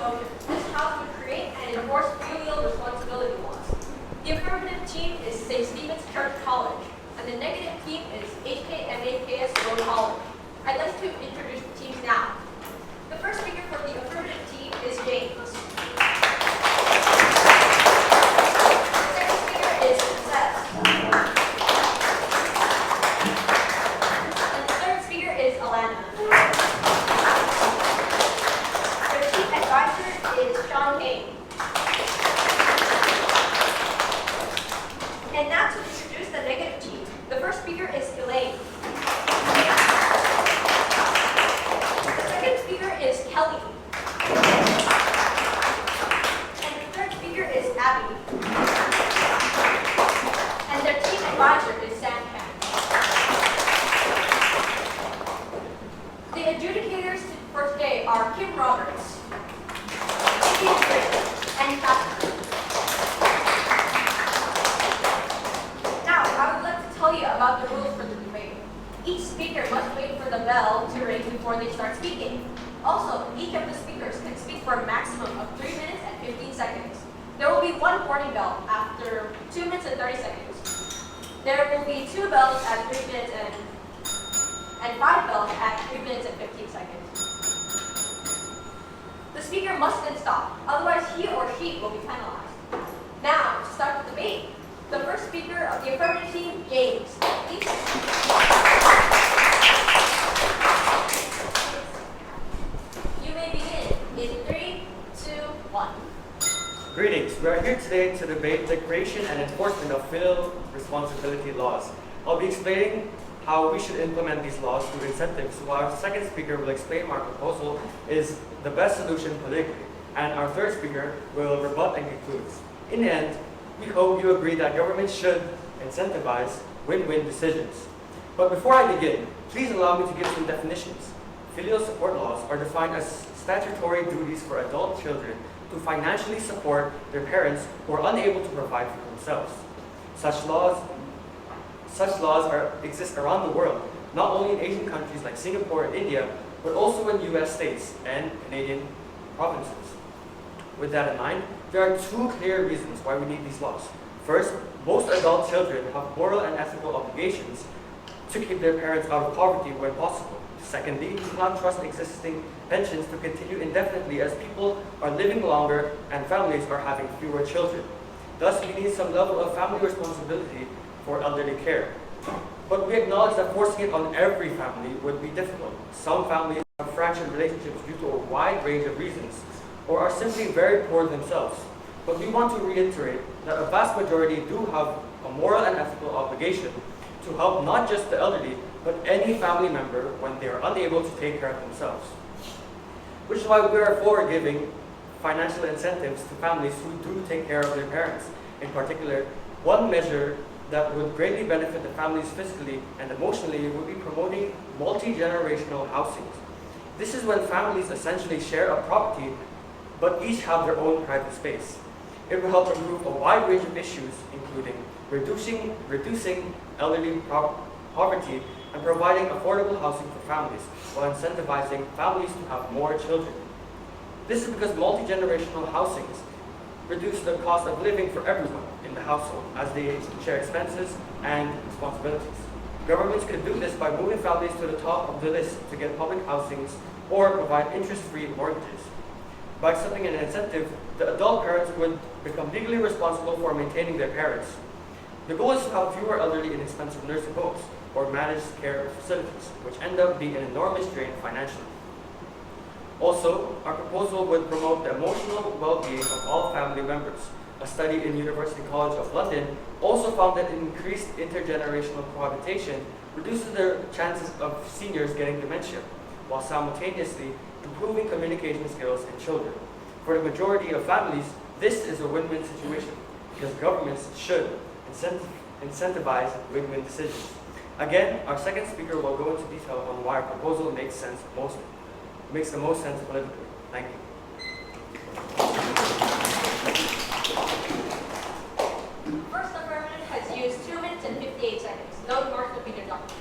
motion. This House would create and enforce filial responsibility laws. The affirmative team is St. Stephen's Church College, and the negative team is HKMAKS Road College. I'd like to introduce the teams now. The first speaker for the affirmative team is James. The second speaker is Seth. And the third speaker is Alana. Their chief advisor is Sean Kane. And now to introduce the negative team. The first speaker is Elaine. The second speaker is Kelly. And the third speaker is Abby. And their team advisor is Sam Ken. The adjudicators for today are Kim Roberts, Vivian Briggs, and Catherine. Now, I would like to tell you about the rules for the debate. Each speaker must wait for the bell to ring before they start speaking. Also, each of the speakers can speak for a maximum of 3 minutes and 15 seconds. There will be one warning bell after 2 minutes and 30 seconds. There will be 2 bells at 3 minutes and 5 bells at 3 minutes and 15 seconds. The speaker must then stop, otherwise he or she will be penalized. Now, to start the debate, the first speaker of the affirmative team, James. Please. You may begin in 3, 2, 1. Greetings. We are here today to debate the creation and enforcement of filial responsibility laws. I'll be explaining how we should implement these laws through incentives, while our second speaker will explain why our proposal is the best solution politically, and our third speaker will rebut and conclude. In the end, we hope you agree that government should incentivize win-win decisions. But before I begin, please allow me to give some definitions. Filial support laws are defined as statutory duties for adult children to financially support their parents who are unable to provide for themselves. Such laws exist around the world, not only in Asian countries like Singapore and India, but also in US states and Canadian provinces. With that in mind, there are 2 clear reasons why we need these laws. First, most adult children have moral and ethical obligations to keep their parents out of poverty when possible. Secondly, we cannot trust existing pensions to continue indefinitely as people are living longer and families are having fewer children. Thus, we need some level of family responsibility for elderly care. But we acknowledge that forcing it on every family would be difficult. Some families have fractured relationships due to a wide range of reasons, or are simply very poor themselves. But we want to reiterate that a vast majority do have a moral and ethical obligation to help not just the elderly, but any family member when they are unable to take care of themselves. Which is why we are for giving financial incentives to families who do take care of their parents. In particular, one measure that would greatly benefit the families fiscally and emotionally would be promoting multi-generational housing. This is when families essentially share a property but each have their own private space. It will help remove a wide range of issues, including reducing elderly poverty and providing affordable housing for families, while incentivizing families to have more children. This is because multi-generational housings reduce the cost of living for everyone in the household as they share expenses and responsibilities. Governments could do this by moving families to the top of the list to get public housings or provide interest-free mortgages. By accepting an incentive, the adult parents would become legally responsible for maintaining their parents. The goal is to have fewer elderly and expensive nursing homes or managed care facilities, which end up being an enormous drain financially. Also, our proposal would promote the emotional well-being of all family members. A study in University College of London also found that increased intergenerational cohabitation reduces the chances of seniors getting dementia, while simultaneously improving communication skills in children. For the majority of families, this is a win-win situation because governments should incentivize win-win decisions. Again, our second speaker will go into detail on why our proposal makes the most sense politically. Thank you. First affirmative has used 2 minutes and 58 seconds. No remarks will be deducted.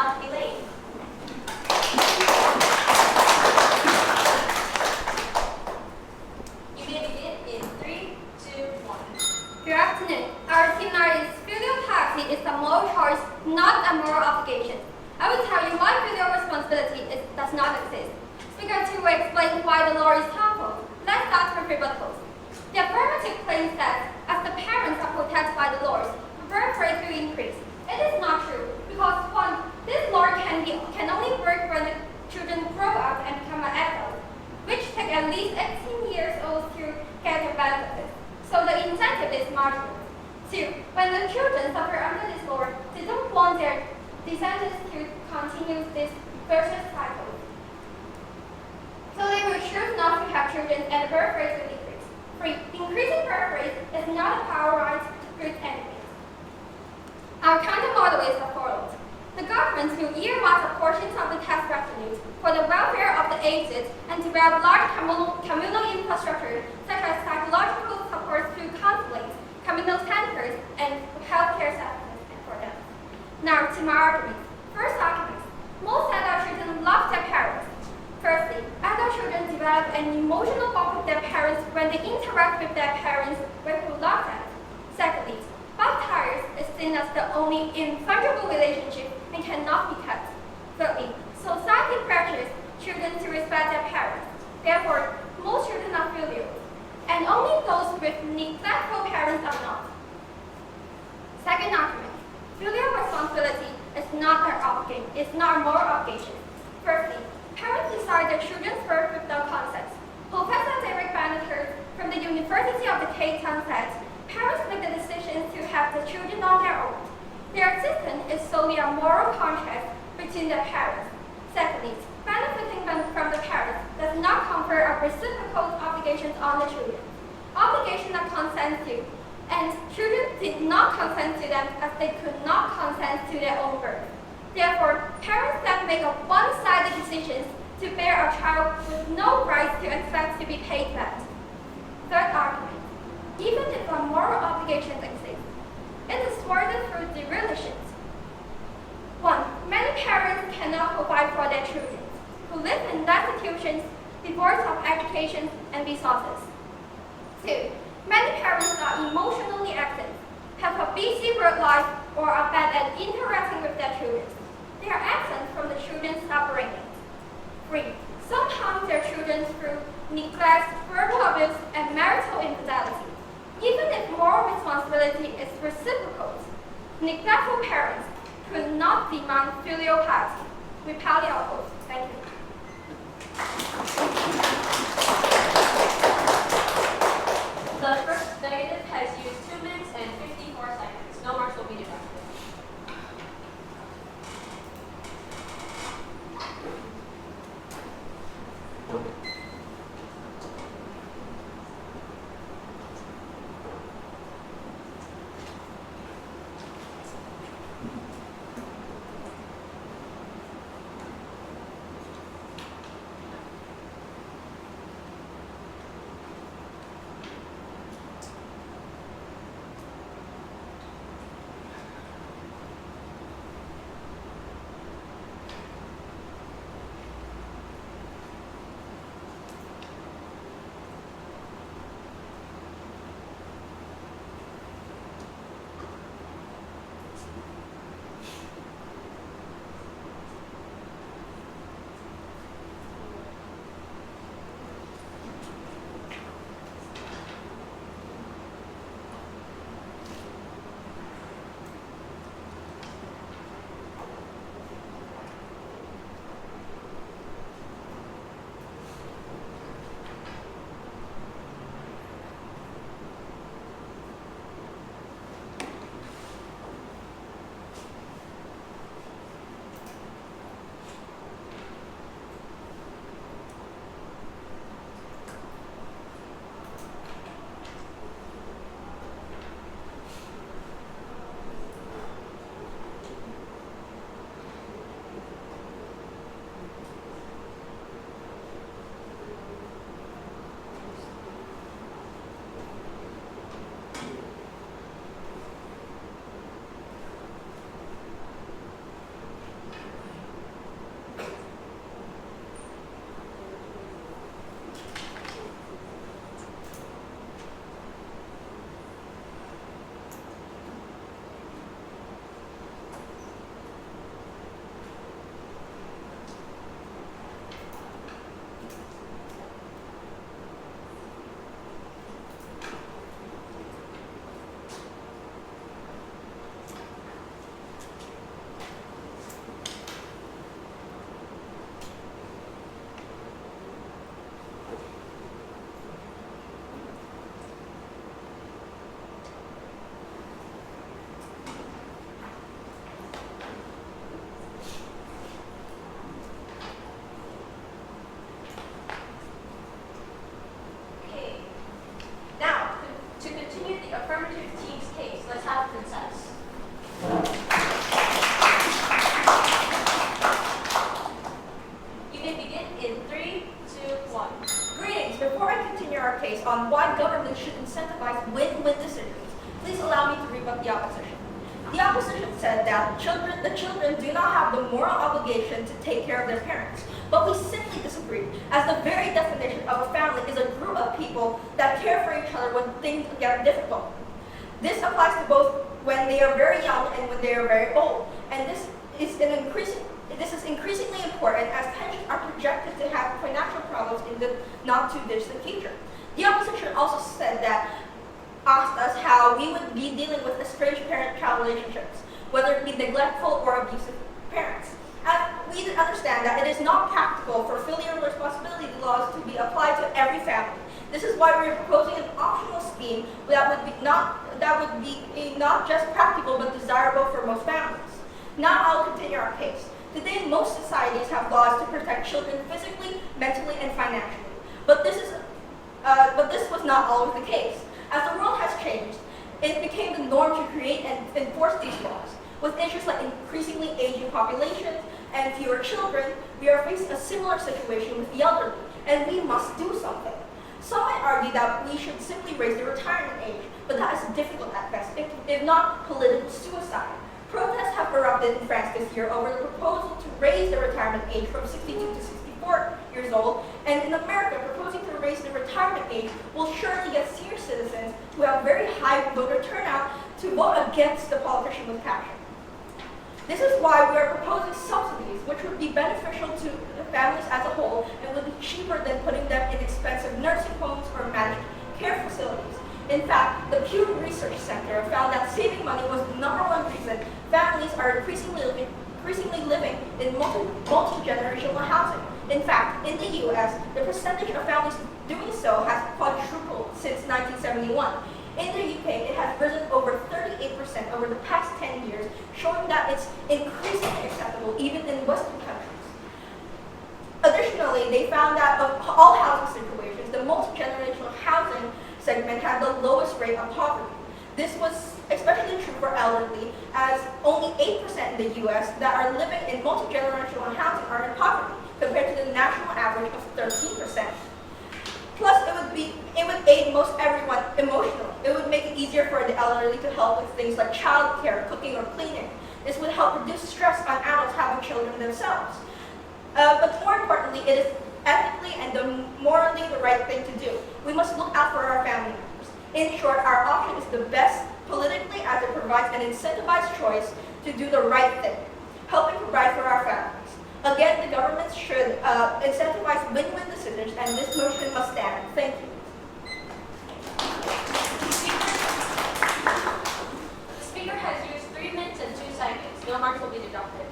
not be late. You may begin in 3, 2, 1. Good afternoon. Our seminar is filial piety is a moral choice, not a moral obligation. I will tell you why filial responsibility does not exist. Speaker 2 will explain why the law is harmful. Let's start with rebuttals. The affirmative claim says, as the parents are protected by the laws, the birth rate will increase. It is not true, because one, this law can only work when the children grow up and become an adult, which take at least 18 years old to get the benefit. So the incentive is marginal. 2. When the children suffer under this law, they don't want their descendants to continue this vicious cycle. So they will choose not to have children and the birth rate will decrease. 3. Increasing birth rate is not a power right good enemy. Our counter model is as follows. The government will earmark portions of the tax revenues for the welfare of the aged and develop large communal infrastructure such as psychological support through counseling, communal centers, and healthcare services for them. Now to my arguments. First argument. Most adult children love their parents. Firstly, adult children develop an emotional bond with their parents when they interact with their parents who love them. Secondly, butt tires is seen as the only infungible relationship and cannot be cut. Thirdly, society pressures children to respect their parents. Therefore, most children are filial, and only those with neglectful parents are not. Second argument, filial responsibility is not a moral obligation. Firstly, parents decide their children's birth without consent. Professor Derek Banneker from the University of the Cape Town said, parents make the decision to have the children on their own. Their existence is solely a moral contract between the parents. Secondly, benefiting from the parents does not confer a reciprocal obligation on the children. Obligations are consent to, and children did not consent to them as they could not consent to their own birth. Therefore, parents that make a one-sided decision to bear a child with no right to expect to be paid back. Third argument. Even if a moral obligation exists, it is thwarted through the relations. 1. Many parents cannot provide for their children, who live in destitutions, divorced of education and resources. 2. Many parents are emotionally active, have a busy work life, or are bad at interacting with their children. They are absent from the children's upbringing. 3. Some harm their children through neglect, verbal abuse, and marital infidelity. Even if moral responsibility is reciprocal, neglectful parents could not demand filial piety. We proudly oppose. Thank you. The first negative has used 2 minutes and 54 seconds. No marks will be deducted. the children do not have the moral obligation to take care of their parents. But we simply disagree, as the very definition of a family is a group of people that care for each other when things get difficult. This applies to both when they are very young and when they are very old. And this is increasingly important as pensions are projected to have financial problems in the not too distant future. The opposition also asked us how we would be dealing with estranged parent-child relationships, whether it be neglectful or abusive parents. And we understand that it is not practical for filial responsibility laws to be applied to every family. This is why we are proposing an optional scheme that would be not just practical but desirable for most families. Now I'll continue our case. Today, most societies have laws to protect children physically, mentally, and financially. But this was not always the case. As the world has changed, it became the norm to create and enforce these laws. With issues like increasingly aging populations and fewer children, we are facing a similar situation with the elderly, and we must do something. Some might argue that we should simply raise the retirement age, but that is difficult at best, if not political suicide. Protests have erupted in France this year over the proposal to raise the retirement age from 62 to 64 years old, and in America, proposing to raise the retirement age will surely get senior citizens who have very high voter turnout to vote against the politician with passion. This is why we are proposing subsidies, which would be beneficial to the families as a whole and would be cheaper than putting them in expensive nursing homes or managed care facilities. In fact, the Pew Research Center found that saving money was the #1 reason families are increasingly living in multi-generational housing. In fact, in the U.S., the percentage of families doing so has quadrupled since 1971. In the UK, it has risen over 38% over the past 10 years, showing that it's increasingly acceptable even in Western countries. Additionally, they found that of all housing situations, the multi-generational housing segment had the lowest rate of poverty. This was especially true for elderly, as only 8% in the U.S. that are living in multi-generational housing are in poverty, compared to the national average of 13%. Plus, it would aid most everyone emotionally. It would make it easier for the elderly to help with things like childcare, cooking, or cleaning. This would help reduce stress on adults having children themselves. But more importantly, it is ethically and morally the right thing to do. We must look out for our family members. In short, our option is the best politically as it provides an incentivized choice to do the right thing, helping provide for our families. Again, the government should incentivize win-win decisions, and this motion must stand. Thank you. The speaker has used 3 minutes and 2 seconds. No marks will be deducted.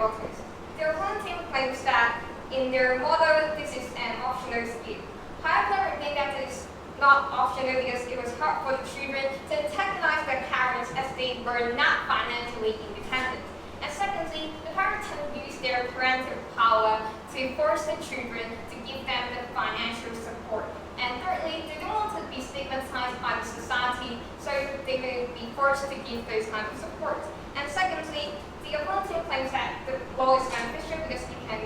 rebuttals. The opponent team claims that in their motto, this is an optional skill. However, they think that it's not optional because it was hard for the children to antagonize their parents as they were not financially independent. And secondly, the parents can use their parental power to force the children to give them the financial support. And thirdly, they don't want to be stigmatized by the society, so they will be forced to give those kind of support. And secondly, the opponent team claims that the law is beneficial because it can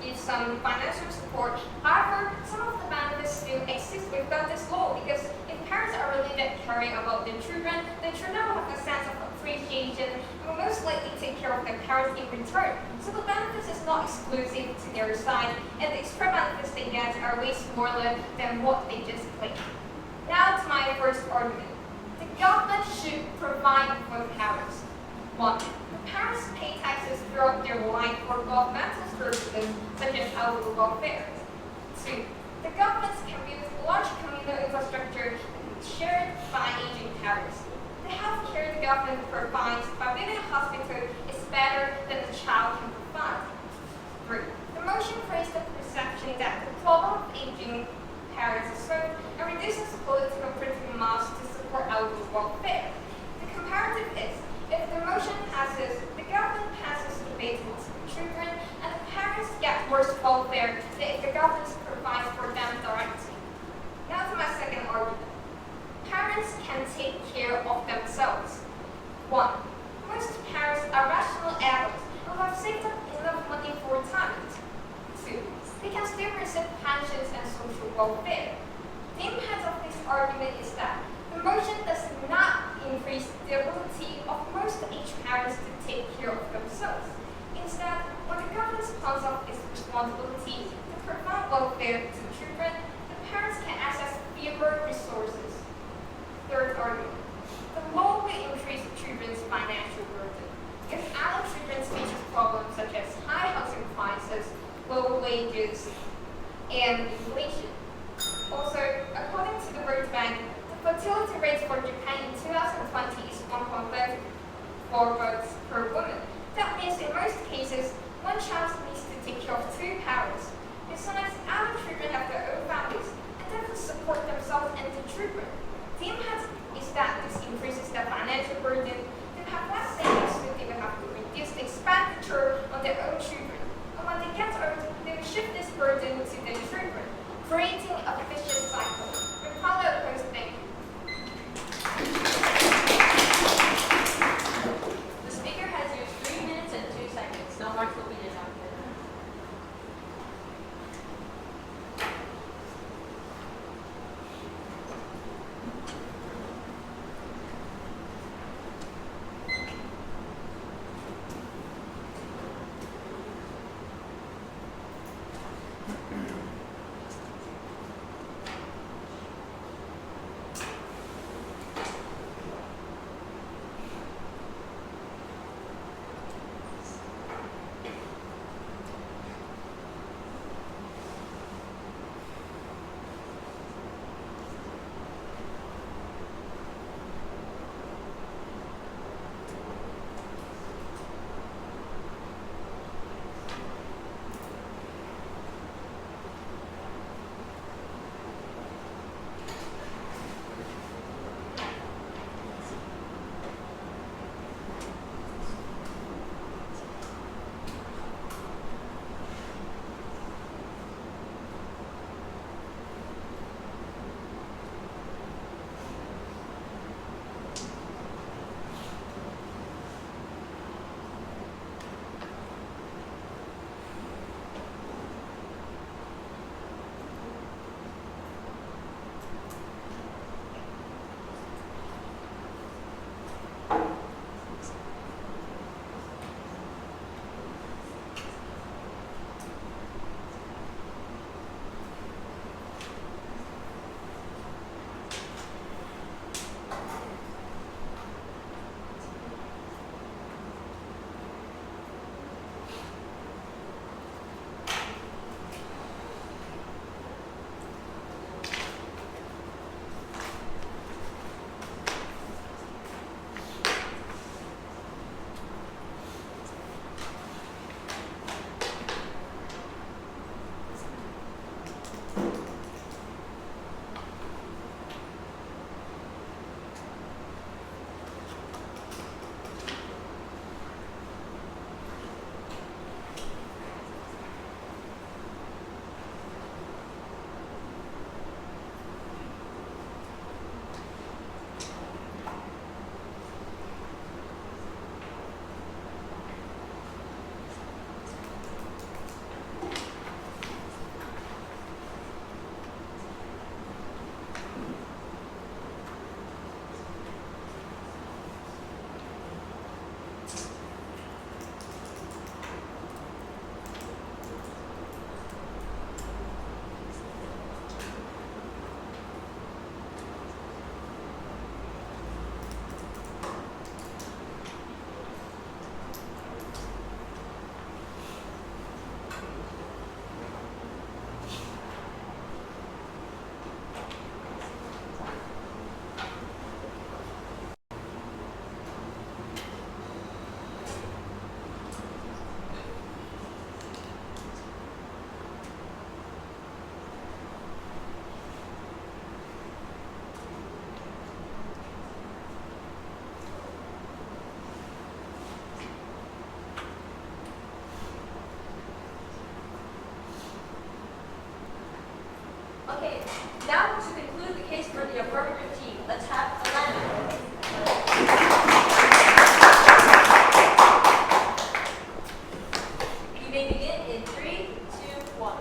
give some financial support. However, some of the benefits still exist without this law because if parents are really that caring about their children will have a sense of appreciation and will most likely take care of their parents in return. So the benefits is not exclusive to their side, and the extra benefits they get are way smaller than what they just claimed. Now to my first argument. The government should provide for the parents. 1. The parents pay taxes throughout their life for governmental services such as elder welfare. 2. The government can build large communal infrastructure shared by aging parents. The health care the government provides by building a hospital is better than the child can provide. 3. The motion creates the perception that the problem of aging parents is solved and reduces political critical mass to support elder welfare. The comparative is, if the motion passes, the government passes the basis for children, and the parents get worse welfare than if the government provides for them directly. Now to my second argument. Parents can take care of themselves. 1. Most parents are rational adults who have saved up enough money for retirement. 2. They can still receive pensions and social welfare. The impact of this argument is that the motion does not increase the ability of most aged parents to take care of themselves. Instead, when the government pulls off its responsibility to provide welfare to children, the parents can access fewer resources. Third argument. The law will increase children's financial burden. If adult children face problems such as high housing prices, low wages, and inflation. Also, according to the World Bank, the fertility rate for Japan in 2020 is 1.34 births per woman. That means in most cases, one child needs to take care of 2 parents. Besides, adult children have their own families and they can support themselves and the children. The impact is that this increases their financial burden. They have less savings, so they will have to reduce the expenditure on their own children. And when they get old, they will shift this burden to their children, creating a vicious cycle. We probably oppose. Thank you. The speaker has Okay, now to conclude the case for the affirmative team, let's have Alana. You may begin in 3, 2, 1.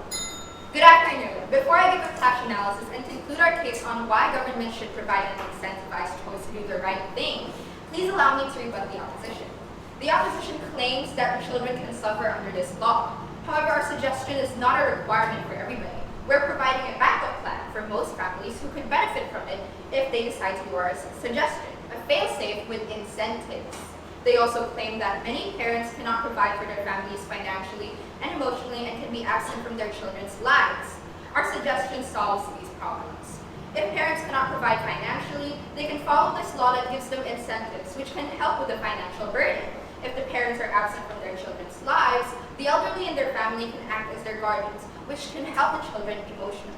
Good afternoon. Before I give a clash analysis and conclude our case on why government should provide an incentivized choice to do the right thing, please allow me to rebut the opposition. The opposition claims that children can suffer under this law. However, our suggestion is not a requirement for everybody. We're providing a backup plan for most families who could benefit from it if they decide to do our suggestion, a fail-safe with incentives. They also claim that many parents cannot provide for their families financially and emotionally and can be absent from their children's lives. Our suggestion solves these problems. If parents cannot provide financially, they can follow this law that gives them incentives, which can help with the financial burden. If the parents are absent from their children's lives, the elderly in their family can act as their guardians, which can help the children emotionally.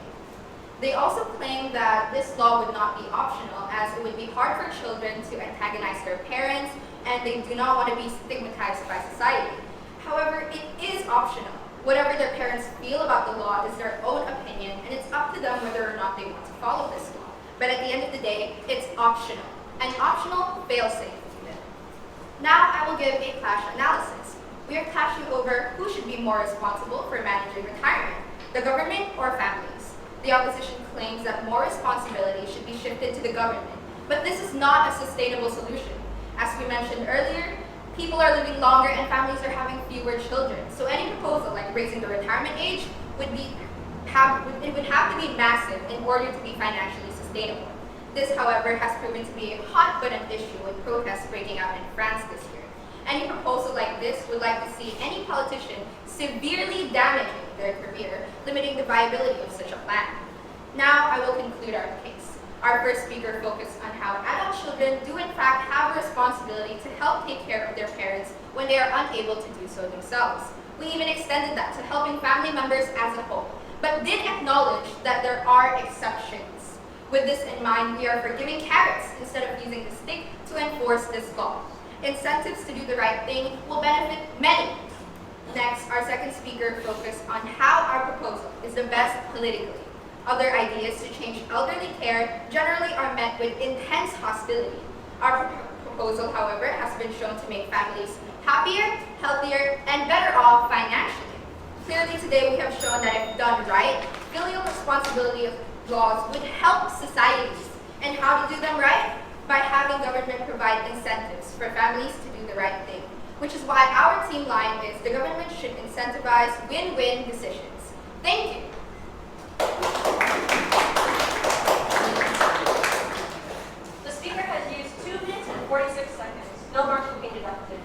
They also claim that this law would not be optional, as it would be hard for children to antagonize their parents, and they do not want to be stigmatized by society. However, it is optional. Whatever their parents feel about the law is their own opinion, and it's up to them whether or not they want to follow this law. But at the end of the day, it's optional. An optional fail-safe. Now I will give a clash analysis. We are clashing over who should be more responsible for managing retirement, the government or families. The opposition claims that more responsibility should be shifted to the government, but this is not a sustainable solution. As we mentioned earlier, people are living longer and families are having fewer children. So any proposal like raising the retirement age would have to be massive in order to be financially sustainable. This, however, has proven to be a hot-button issue with protests breaking out in France this year. Any proposal like this would like to see any politician severely damaging their career, limiting the viability of such a plan. Now I will conclude our case. Our first speaker focused on how adult children do in fact have a responsibility to help take care of their parents when they are unable to do so themselves. We even extended that to helping family members as a whole, but did acknowledge that there are exceptions. With this in mind, we are for giving carrots instead of using the stick to enforce this law. Incentives to do the right thing will benefit many. Next, our second speaker focused on how our proposal is the best politically. Other ideas to change elderly care generally are met with intense hostility. Our proposal, however, has been shown to make families happier, healthier, and better off financially. Clearly today we have shown that if done right, filial responsibility of laws would help societies. And how to do them right? By having government provide incentives for families to do the right thing. Which is why our team line is the government should incentivize win-win decisions. Thank you. The speaker has used 2 minutes and 46 seconds. No marks will be deducted.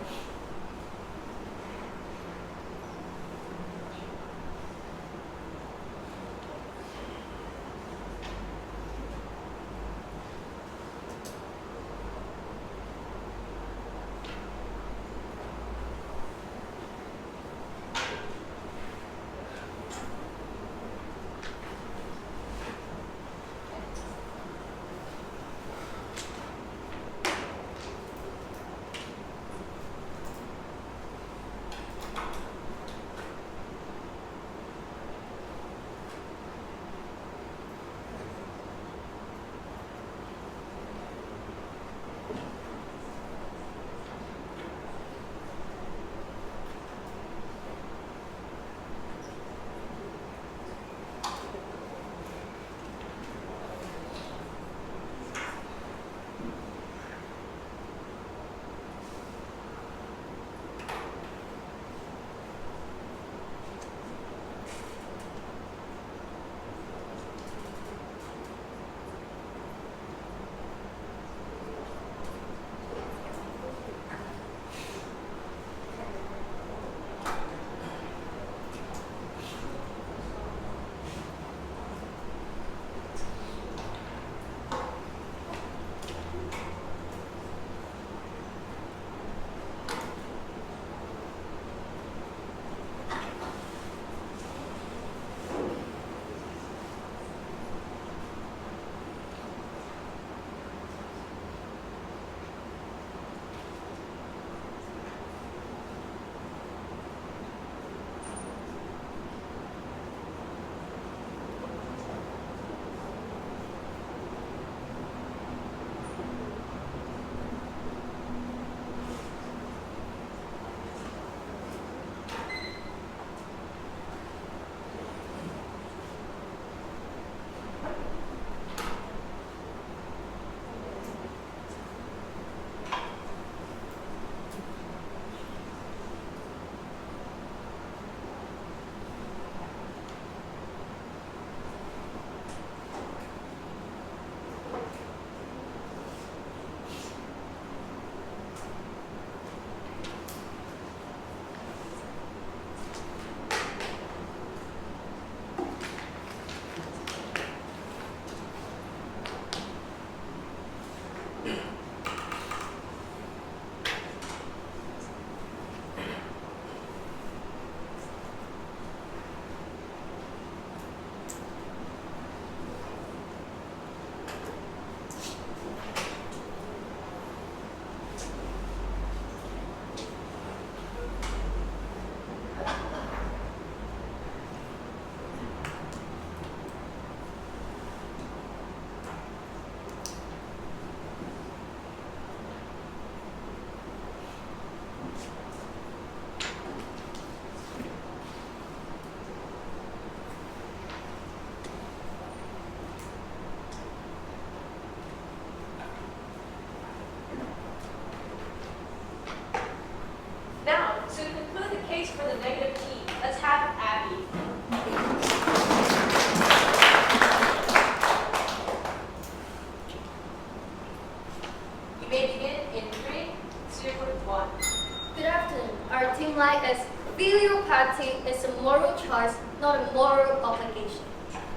our theme line is filial piety is a moral choice, not a moral obligation.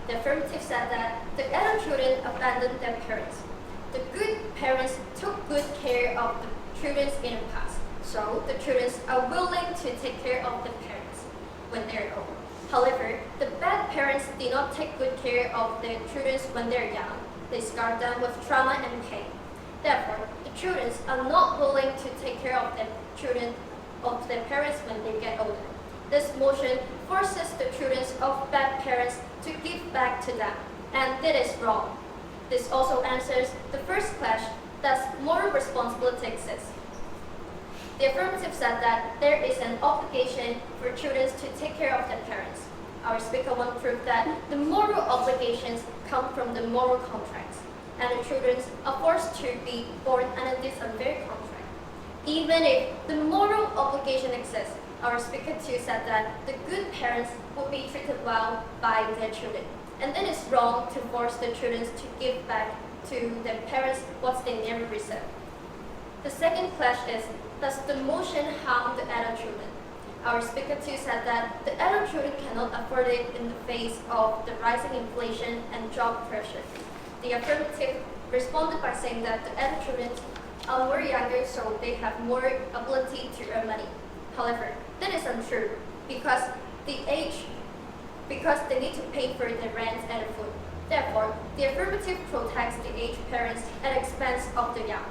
The affirmative said that the adult children abandoned their parents. The good parents took good care of the children in the past, so the children are willing to take care of the parents when they're old. However, the bad parents did not take good care of their children when they're young. They scarred them with trauma and pain. Therefore, the children are not willing to take care of their parents when they get older. This motion forces the children of bad parents to give back to them, and that is wrong. This also answers the first clash, thus moral responsibility exists. The affirmative said that there is an obligation for children to take care of their parents. Our speaker one proved that the moral obligations come from the moral contracts, and the children are forced to be born under this unfair contract. Even if the moral obligation exists, our speaker two said that the good parents would be treated well by their children, and it is wrong to force the children to give back to their parents what they never received. The second clash is, does the motion harm the adult children? Our speaker two said that the adult children cannot afford it in the face of the rising inflation and job pressure. The affirmative responded by saying that the adult children are more younger, so they have more ability to earn money. However, that is untrue because they need to pay for the rent and the food. Therefore, the affirmative protects the aged parents at the expense of the young.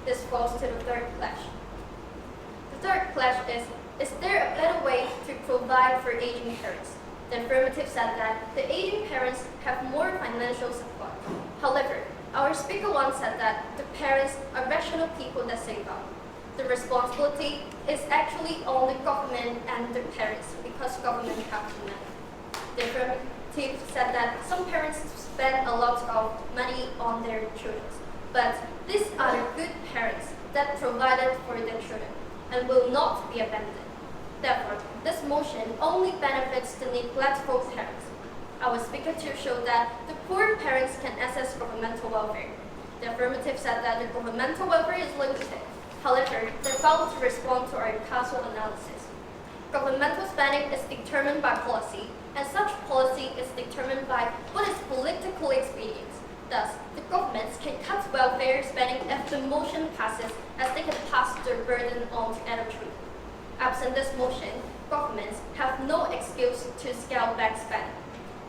This falls to the third clash. The third clash is there a better way to provide for aging parents? The affirmative said that the aging parents have more financial support. However, our speaker one said that the parents are rational people that save up. The responsibility is actually on the government and the parents because government have the money. The affirmative said that some parents spend a lot of money on their children, but these are the good parents that provided for their children and will not be abandoned. Therefore, this motion only benefits the neglectful parents. Our speaker two showed that the poor parents can access governmental welfare. The affirmative said that the governmental welfare is limited. However, they failed to respond to our causal analysis. Governmental spending is determined by policy, and such policy is determined by what is politically expedient. Thus, the governments can cut welfare spending if the motion passes, as they can pass the burden on to adult children. Absent this motion, governments have no excuse to scale back spending.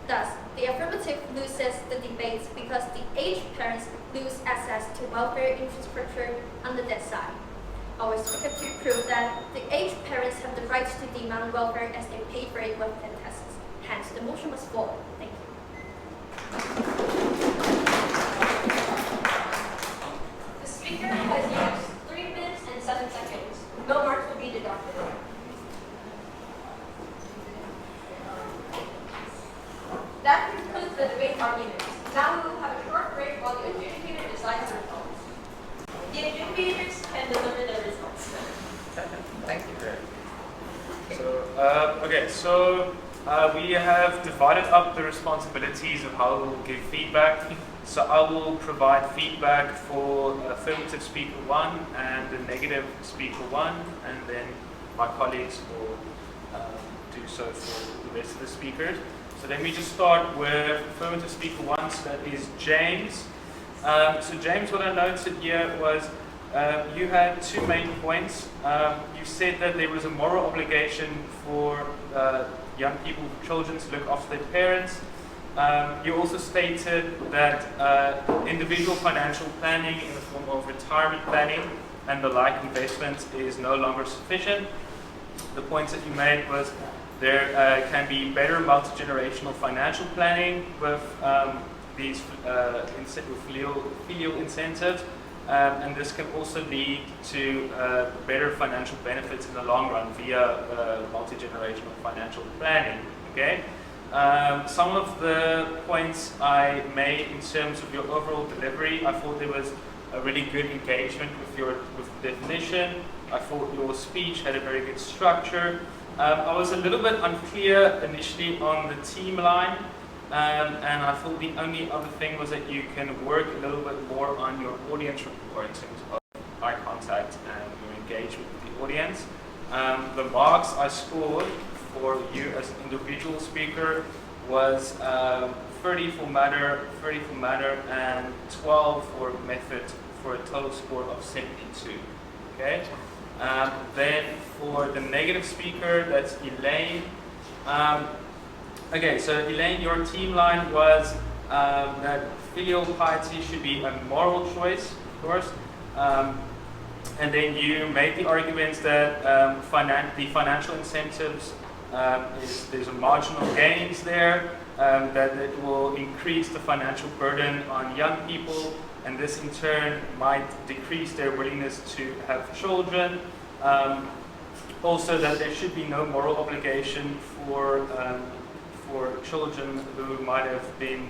Thus, the affirmative loses the debates because the aged parents lose access to welfare infrastructure on the debt side. Our speaker two proved that the aged parents have the right to demand welfare as they pay for it with their taxes. Hence, the motion must fall. Thank you. The speaker has used 3 minutes and 7 seconds. No marks will be deducted. That concludes the debate arguments. Now we will have a short break while the adjudicator decides the results. The adjudicators can deliver the results. Thank you. So we have divided up the responsibilities of how we'll give feedback. So I will provide feedback for affirmative speaker 1 and the negative speaker 1, and then my colleagues will do so for the rest of the speakers. So let me just start with affirmative speaker 1, so that is James. So James, what I noted here was you had 2 main points. You said that there was a moral obligation for young people, children, to look after their parents. You also stated that individual financial planning in the form of retirement planning and the like investments is no longer sufficient. The points that you made was there can be better multi-generational financial planning with these filial incentives, and this can also lead to better financial benefits in the long run via multi-generational financial planning. Okay. Some of the points I made in terms of your overall delivery, I thought there was a really good engagement with the definition. I thought your speech had a very good structure. I was a little bit unclear initially on the team line, and I thought the only other thing was that you can work a little bit more on your audience rapport in terms of eye contact and your engagement with the audience. The marks I scored for you as an individual speaker was 30 for matter, and 12 for method, for a total score of 72. Okay. Then for the negative speaker, that's Elaine. Okay, so Elaine, your team line was that filial piety should be a moral choice, of course. And then you made the arguments that the financial incentives, there's a marginal gains there, that it will increase the financial burden on young people, and this in turn might decrease their willingness to have children. Also that there should be no moral obligation for children who might have been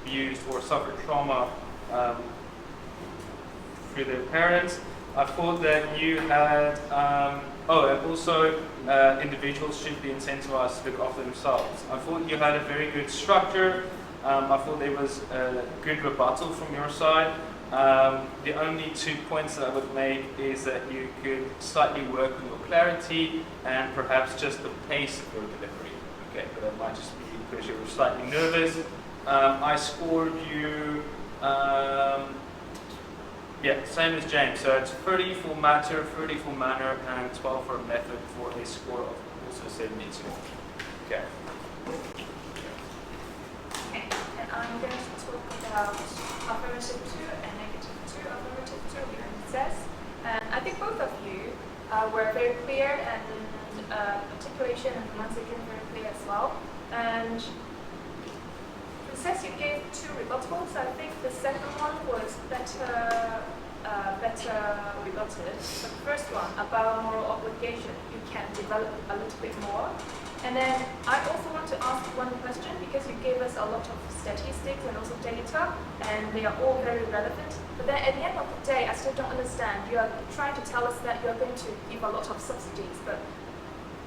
abused or suffered trauma through their parents. I thought that you had, and also individuals should be incentivized to look after themselves. I thought you had a very good structure. I thought there was a good rebuttal from your side. The only 2 points that I would make is that you could slightly work on your clarity and perhaps just the pace of your delivery. Okay, but that might just be because you were slightly nervous. I scored you, same as James. So it's 30 for matter, 30 for manner, and 12 for method for a score of also 72. Okay. Okay, and I'm going to talk about affirmative 2 and negative 2 affirmative 2 here in CES. And I think both of you were very clear, and articulation and pronunciation very clear as well. And Princess, you gave 2 rebuttals. I think the second one was better rebutted. But the first one about moral obligation, you can develop a little bit more. And then I also want to ask one question, because you gave us a lot of statistics and also data, and they are all very relevant. But then at the end of the day, I still don't understand. You are trying to tell us that you are going to give a lot of subsidies, but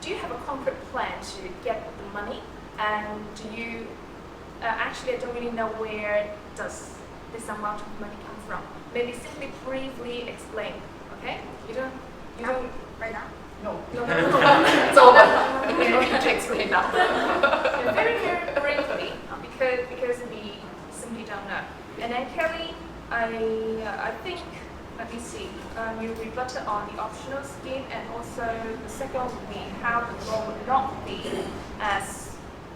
do you have a concrete plan to get the money? And do you actually, I don't really know where does this amount of money come from. Maybe simply briefly explain. Okay? You don't Right now? no. It's over. We don't need to explain now. Yeah, very, very briefly, because we simply don't know. And then Kelly, I think, let me see, you rebutted on the optional scheme, and also the second would be how the law would not be as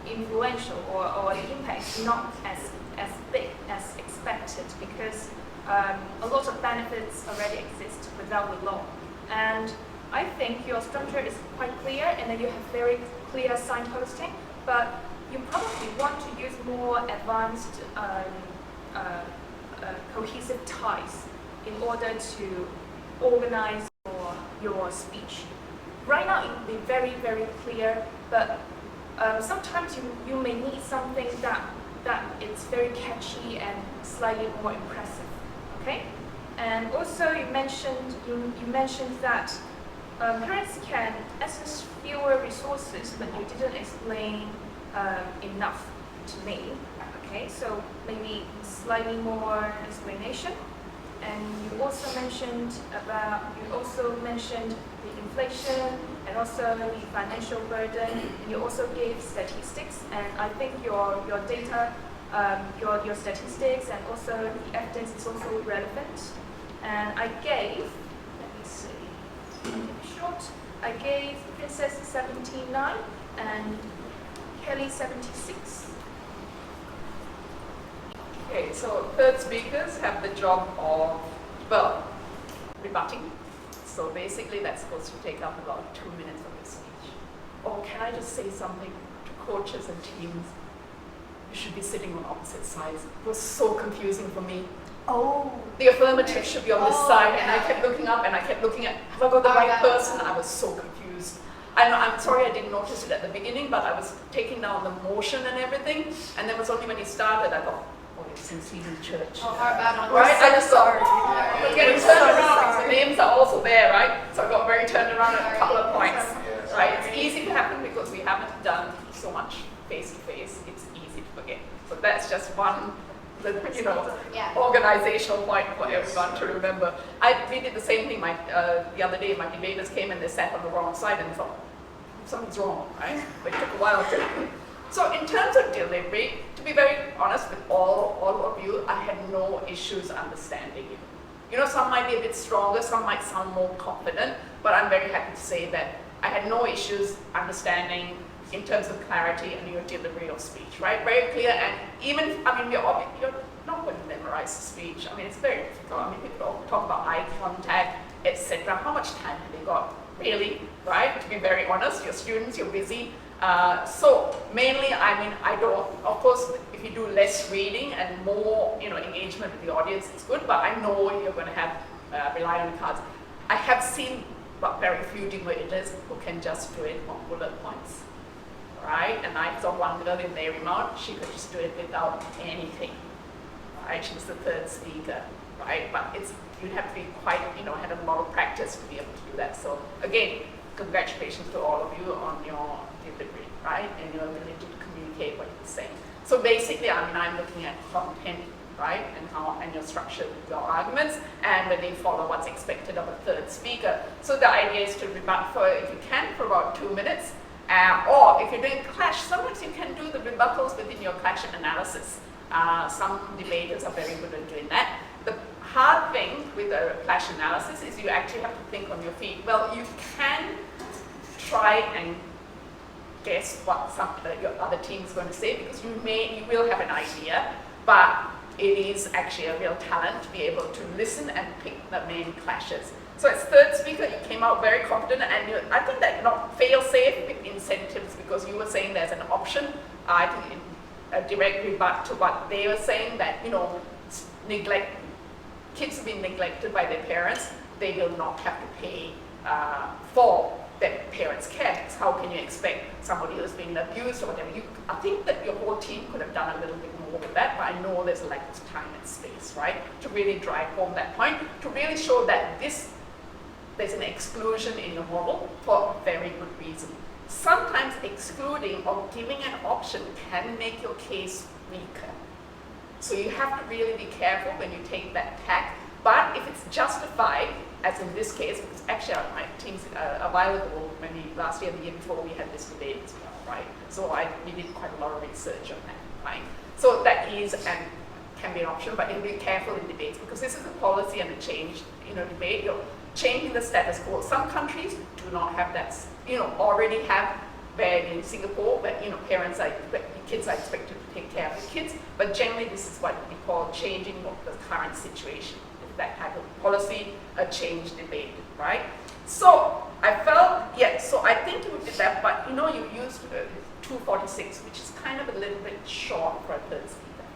influential, or the impact not as big as expected, because a lot of benefits already exist without the law. And I think your structure is quite clear, and then you have very clear signposting, but you probably want to use more advanced cohesive ties in order to organize your speech. Right now it will be very, very clear, but sometimes you may need something that it's very catchy and slightly more impressive. Okay? And also you mentioned that parents can access fewer resources, but you didn't explain enough to me. Okay, so maybe slightly more explanation. And you also mentioned the inflation and also the financial burden. And you also gave statistics, and I think your data, your statistics and also the evidence is also relevant. And I gave, let me see, I'll keep it short. I gave Princess 79 and Kelly 76. Okay, so third speakers have the job of, well, rebutting. So basically that's supposed to take up about 2 minutes of the speech. Or can I just say something to coaches and teams? You should be sitting on opposite sides. It was so confusing for me. Oh. The affirmative should be on this side, and I kept looking up and I kept looking at, have I got the right person? I was so confused. I'm sorry I didn't notice it at the beginning, but I was taking down the motion and everything, and then it was only when he started I thought, oh, it's since he's in church. Oh, our bad on Right? I just sorry. thought, we're getting turned around. The names are also there, right? So I got very turned around at a couple of points. Right? It's easy to happen because we haven't done so much face-to-face. It's easy to forget. So that's just one Yeah. organizational point for everyone to remember. We did the same thing the other day. My debaters came and they sat on the wrong side and thought, something's wrong, right? But it took a while to. So in terms of delivery, to be very honest with all of you, I had no issues understanding you. You know, some might be a bit stronger, some might sound more confident, but I'm very happy to say that I had no issues understanding in terms of clarity and your delivery of speech, right? Very clear, and even, I mean, you're not going to memorize the speech. I mean, it's very difficult. I mean, people talk about eye contact, etc. How much time have they got? Really, right? To be very honest, you're students, you're busy. So mainly, I mean, I don't, of course, if you do less reading and more, engagement with the audience, it's good, but I know you're going to have, rely on cards. I have seen very few debaters who can just do it on bullet points, right? And I saw one girl in Marymount, she could just do it without anything, right? She was the third speaker, right? But you'd have to be quite, had a lot of practice to be able to do that. So again, congratulations to all of you on your delivery, right? And your ability to communicate what you're saying. So basically, I mean, I'm looking at content, right? And your structure with your arguments, and whether you follow what's expected of a third speaker. So the idea is to rebut if you can, for about 2 minutes. Or if you're doing clash, sometimes you can do the rebuttals within your clash analysis. Some debaters are very good at doing that. The hard thing with a clash analysis is you actually have to think on your feet. Well, you can try and guess what your other team is going to say, because you will have an idea, but it is actually a real talent to be able to listen and pick the main clashes. So as third speaker, you came out very confident, and I think that not fail-safe with incentives, because you were saying there's an option. I think in a direct rebut to what they were saying, that kids have been neglected by their parents, they will not have to pay for their parents' care. Because how can you expect somebody who's been abused or whatever? I think that your whole team could have done a little bit more with that, but I know there's a lack of time and space, right? To really drive home that point, to really show that there's an exclusion in the model for a very good reason. Sometimes excluding or giving an option can make your case weaker. So you have to really be careful when you take that tack. But if it's justified, as in this case, because actually my teams a while ago, last year, the year before, we had this debate as well, right? So we did quite a lot of research on that, right? So that is and can be an option, but you'll be careful in debates, because this is a policy and a change, debate. You're changing the status quo. Some countries do not have that, already have, where in Singapore, where kids are expected to take care of the kids, but generally this is what we call changing the current situation. That type of policy, a change debate, right? So I felt, so I think you did that, but you used 246, which is kind of a little bit short for a third speaker,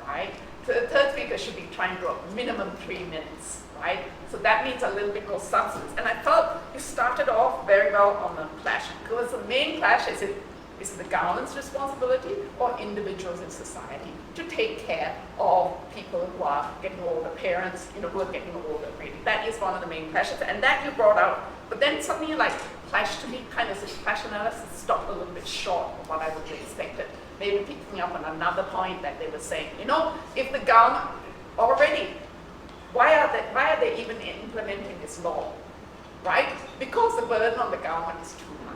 right? So the third speaker should be trying to a minimum 3 minutes, right? So that means a little bit more substance. And I felt you started off very well on the clash, because the main clash is it the government's responsibility or individuals in society to take care of people who are getting older, parents, who are getting older, really. That is one of the main clashes, and that you brought out. But then suddenly, clash to me, kind of this clash analysis stopped a little bit short of what I would have expected. Maybe picking up on another point that they were saying, if the government already, why are they even implementing this law, right? Because the burden on the government is too high.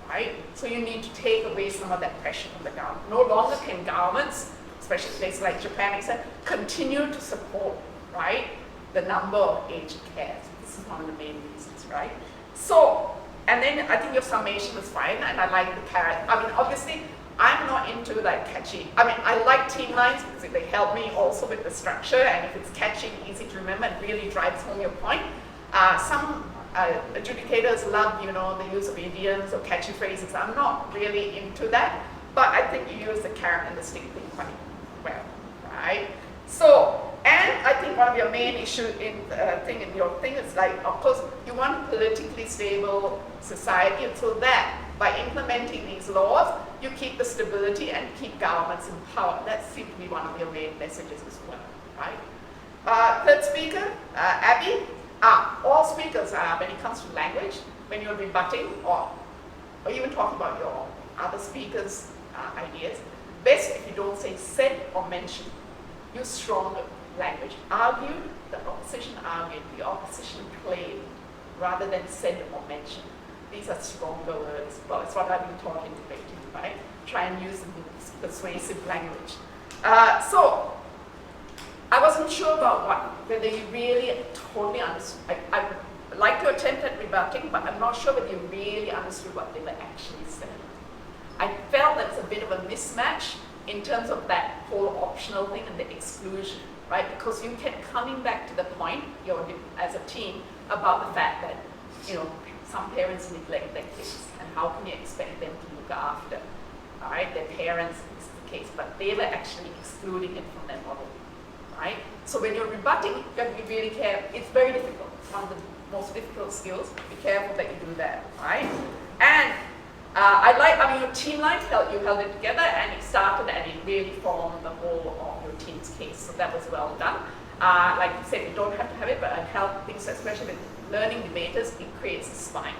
Right? So you need to take away some of that pressure from the government. No longer can governments, especially places like Japan, continue to support, right, the number of aged care. This is one of the main reasons, right? So, and then I think your summation was fine, and I like the carrot. I mean, obviously, I'm not into catchy. I mean, I like team lines because they help me also with the structure, and if it's catchy, easy to remember, and really drives home your point. Some adjudicators love, the use of idioms or catchy phrases. I'm not really into that, but I think you use the carrot and the stick thing quite well, right? So, and I think one of your main issues in your thing is of course, you want a politically stable society, and so that by implementing these laws, you keep the stability and keep governments in power. That seems to be one of your main messages as well, right? Third speaker, Abby. All speakers, when it comes to language, when you're rebutting or even talking about your other speakers' ideas, best if you don't say said or mentioned. Use stronger language. Argued, the opposition argued, the opposition claimed, rather than said or mentioned. These are stronger words. Well, it's what I've been taught in debating, right? Try and use persuasive language. So, I wasn't sure about whether you really totally understood. I like to attempt at rebutting, but I'm not sure whether you really understood what they were actually saying. I felt that's a bit of a mismatch in terms of that whole optional thing and the exclusion, right? Because you kept coming back to the point, as a team, about the fact that, some parents neglect their kids, and how can you expect them to look after, all right, their parents, is the case, but they were actually excluding it from their model, right? So when you're rebutting, you have to be really careful. It's very difficult. It's one of the most difficult skills. Be careful that you do that, right? And your team line, you held it together, and it started, and it really formed the whole of your team's case. So that was well done. Like you said, you don't have to have it, but it helps things, especially with learning debaters, it creates a spine,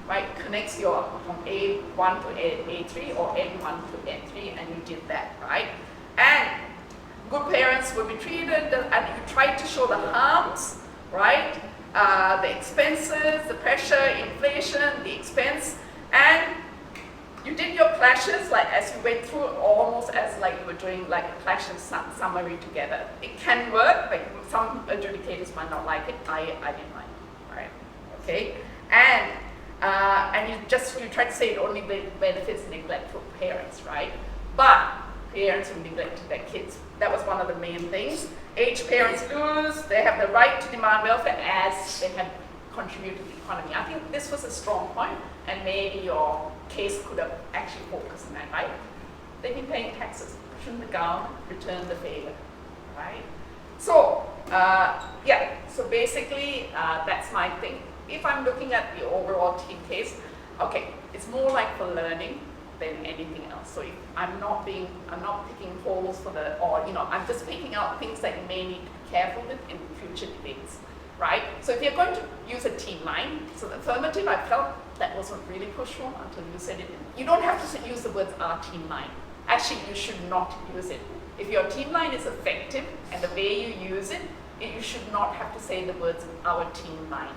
right? It connects your from A1 to A3 or N1 to N3, and you did that, right? And good parents will be treated, and you try to show the harms, right? The expenses, the pressure, inflation, the expense, and you did your clashes like as you went through, almost as like you were doing like a clash and summary together. It can work, but some adjudicators might not like it. I didn't like it, right? Okay, and you try to say it only benefits neglectful parents, right? But parents who neglected their kids, that was one of the main things. Aged parents lose, they have the right to demand welfare as they have contributed to the economy. I think this was a strong point, and maybe your case could have actually focused on that, right? They've been paying taxes. Shouldn't the government return the favor, right? So, so basically, that's my thing. If I'm looking at the overall team case, okay, it's more like for learning than anything else. So if I'm not picking holes for I'm just picking out things that you may need to be careful with in future debates, right? So if you're going to use a team line, so the affirmative, I felt that wasn't really pushed for until you said it. You don't have to use the words our team line. Actually, you should not use it. If your team line is effective and the way you use it, you should not have to say the words our team line,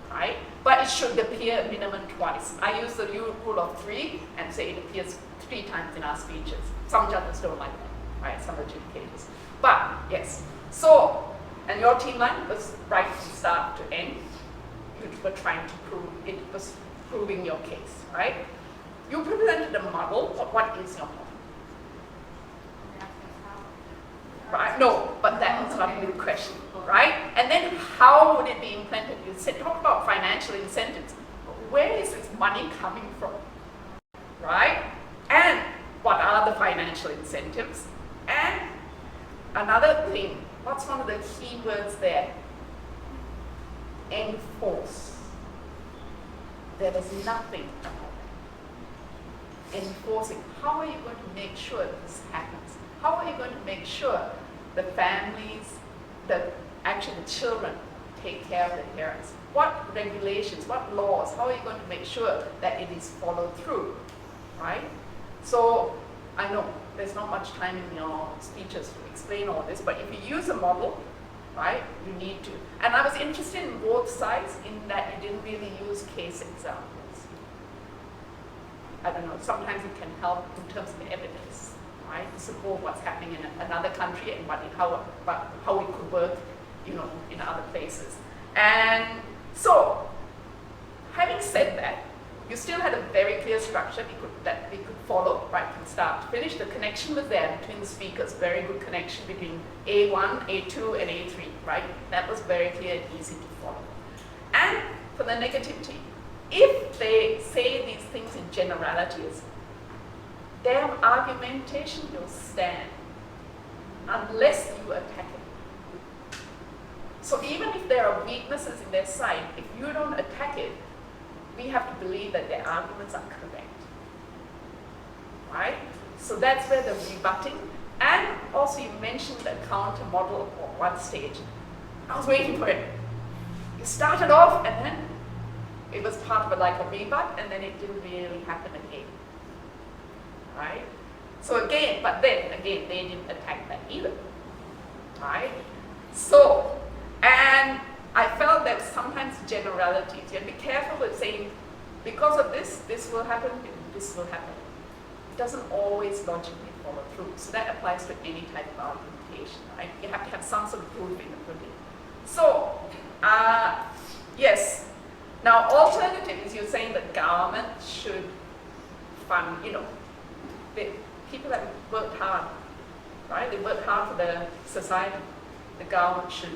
right? But it should appear minimum twice. I use the rule of 3 and say it appears 3 times in our speeches. Some judges don't like that, right? Some adjudicators. But yes, so, and your team line was right from start to end. You were trying to prove, it was proving your case, right? You presented a model, but what is your model? Right? No, but that was not a good question, right? And then how would it be implemented? You said, talk about financial incentives. Where is this money coming from, right? And what are the financial incentives? And another thing, what's one of the key words there? Enforce. There was nothing about that. Enforcing. How are you going to make sure this happens? How are you going to make sure the families, the children take care of their parents? What regulations, what laws, how are you going to make sure that it is followed through, right? So, I know there's not much time in your speeches to explain all this, but if you use a model, right, you need to. And I was interested in both sides in that you didn't really use case examples. I don't know, sometimes it can help in terms of evidence, right, to support what's happening in another country and how it could work, in other places. And so, having said that, you still had a very clear structure that we could follow right from start to finish. The connection was there between the speakers, very good connection between A1, A2, and A3, right? That was very clear and easy to follow. And for the negativity, if they say these things in generalities, their argumentation will stand unless you attack it. So even if there are weaknesses in their side, if you don't attack it, we have to believe that their arguments are correct, right? So that's where the rebutting, and also you mentioned the counter model at one stage. I was waiting for it. You started off and then it was part of a rebut, and then it didn't really happen again, right? So again, but then again, they didn't attack that either, right? So, and I felt that sometimes generalities, you have to be careful with saying, because of this will happen, this will happen. It doesn't always logically follow through. So that applies to any type of argumentation, right? You have to have some sort of proof in the pudding. So, yes. Now, alternative is you're saying that government should fund, people have worked hard, right? They worked hard for the society. The government should,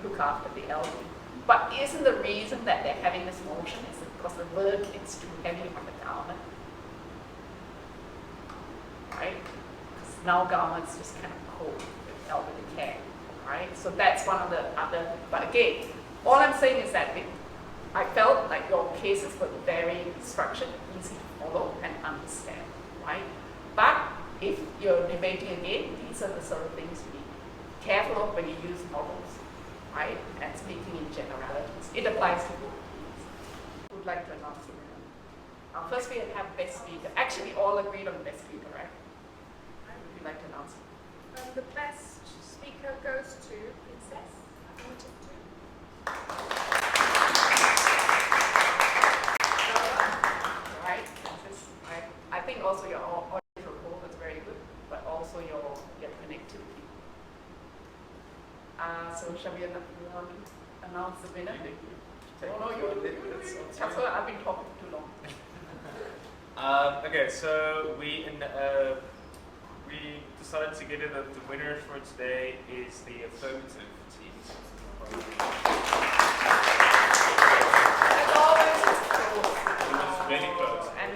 look after the elderly. But isn't the reason that they're having this motion is because the burden is too heavy on the government? Right? Because now government's just kind of cold with elderly care, right? So that's one of the other, but again, all I'm saying is that I felt like your cases were very structured, easy to follow and understand, right? But if you're debating again, these are the sort of things you be careful of when you use models, right? And speaking in generalities. It applies to both. Who would like to announce the winner? First we have best speaker. Actually, we all agreed on best speaker, right? Would you like to announce it? The best speaker goes to Princess. Right, right. I think also your audio role is very good, but also your connectivity. So shall we announce the winner? Oh no, that's why I've been talking too long. Okay, so we decided together that the winner for today is the affirmative team. As always, it's close. It was really close. And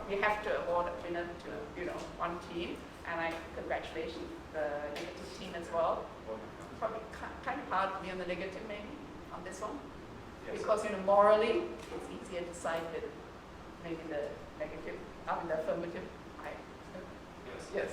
we have to award a winner to one team, and congratulations the negative team as well. Probably kind of hard to be on the negative maybe on this one, Yes. because morally it's easier to side with maybe the negative, the affirmative. Right? Yes. Yes.